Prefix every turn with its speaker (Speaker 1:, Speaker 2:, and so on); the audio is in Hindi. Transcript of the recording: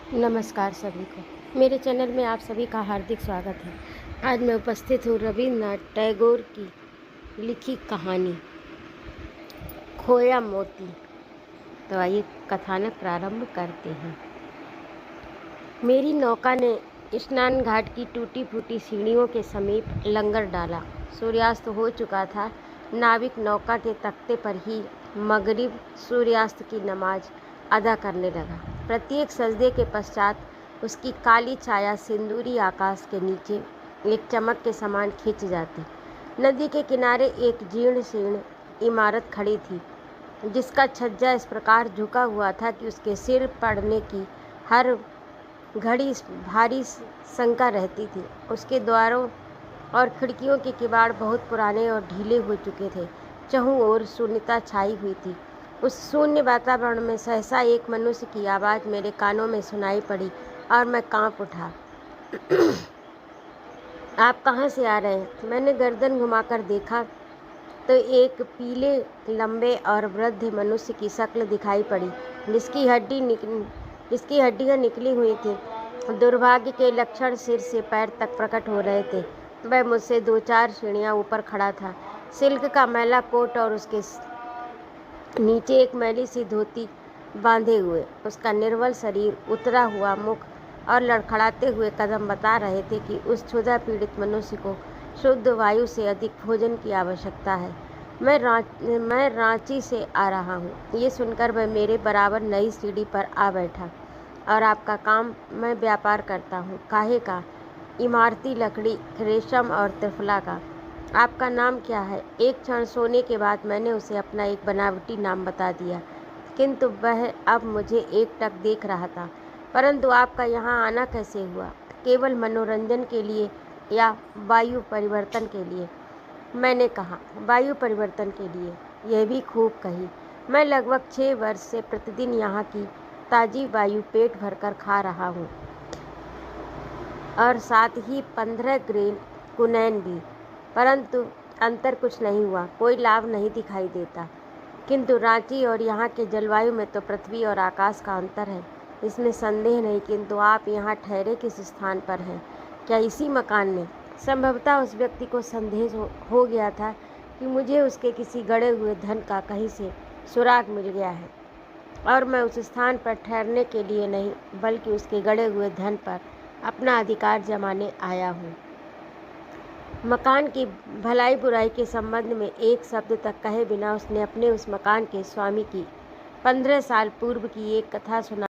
Speaker 1: नमस्कार सभी को। मेरे चैनल में आप सभी का हार्दिक स्वागत है। आज मैं उपस्थित हूँ रविन्द्रनाथ टैगोर की लिखी कहानी खोया मोती। तो आइए कथानक प्रारंभ करते हैं। मेरी नौका ने स्नान घाट की टूटी फूटी सीढ़ियों के समीप लंगर डाला। सूर्यास्त हो चुका था। नाविक नौका के तख्ते पर ही मगरिब सूर्यास्त की नमाज अदा करने लगा। प्रत्येक सजदे के पश्चात उसकी काली छाया सिंदूरी आकाश के नीचे एक चमक के समान खिंच जाती। नदी के किनारे एक जीर्ण शीर्ण इमारत खड़ी थी, जिसका छज्जा इस प्रकार झुका हुआ था कि उसके सिर पड़ने की हर घड़ी भारी शंका रहती थी। उसके द्वारों और खिड़कियों के किवाड़ बहुत पुराने और ढीले हो चुके थे। चहुं ओर शून्यता छाई हुई थी। उस शून्य वातावरण में सहसा एक मनुष्य की आवाज़ मेरे कानों में सुनाई पड़ी और मैं कांप उठा। आप कहाँ से आ रहे हैं? मैंने गर्दन घुमाकर देखा तो एक पीले लंबे और वृद्ध मनुष्य की शक्ल दिखाई पड़ी, जिसकी हड्डियाँ निकली हुई थी। दुर्भाग्य के लक्षण सिर से पैर तक प्रकट हो रहे थे। वह मुझसे 2-4 सीढ़ियाँ ऊपर खड़ा था, सिल्क का मैला कोट और उसके नीचे एक मैली सी धोती बांधे हुए। उसका निर्बल शरीर, उतरा हुआ मुख और लड़खड़ाते हुए कदम बता रहे थे कि उस क्षुधा पीड़ित मनुष्य को शुद्ध वायु से अधिक भोजन की आवश्यकता है। मैं रांची से आ रहा हूँ। ये सुनकर वह मेरे बराबर नई सीढ़ी पर आ बैठा। और आपका काम? मैं व्यापार करता हूँ। काहे का? इमारती लकड़ी, रेशम और त्रिफला का। आपका नाम क्या है? एक क्षण सोने के बाद मैंने उसे अपना एक बनावटी नाम बता दिया, किंतु वह अब मुझे एकटक देख रहा था। परंतु आपका यहाँ आना कैसे हुआ? केवल मनोरंजन के लिए या वायु परिवर्तन के लिए? मैंने कहा, वायु परिवर्तन के लिए। यह भी खूब कही। मैं लगभग 6 वर्ष से प्रतिदिन यहाँ की ताज़ी वायु पेट भरकर खा रहा हूँ, और साथ ही 15 ग्रेन कुनैन भी। परंतु अंतर कुछ नहीं हुआ, कोई लाभ नहीं दिखाई देता। किंतु रांची और यहाँ के जलवायु में तो पृथ्वी और आकाश का अंतर है, इसमें संदेह नहीं। किंतु आप यहाँ ठहरे किस स्थान पर हैं? क्या इसी मकान में? संभवतः उस व्यक्ति को संदेह हो गया था कि मुझे उसके किसी गड़े हुए धन का कहीं से सुराग मिल गया है, और मैं उस स्थान पर ठहरने के लिए नहीं, बल्कि उसके गड़े हुए धन पर अपना अधिकार जमाने आया हूँ। मकान की भलाई बुराई के संबंध में एक शब्द तक कहे बिना उसने अपने उस मकान के स्वामी की 15 साल पूर्व की एक कथा सुना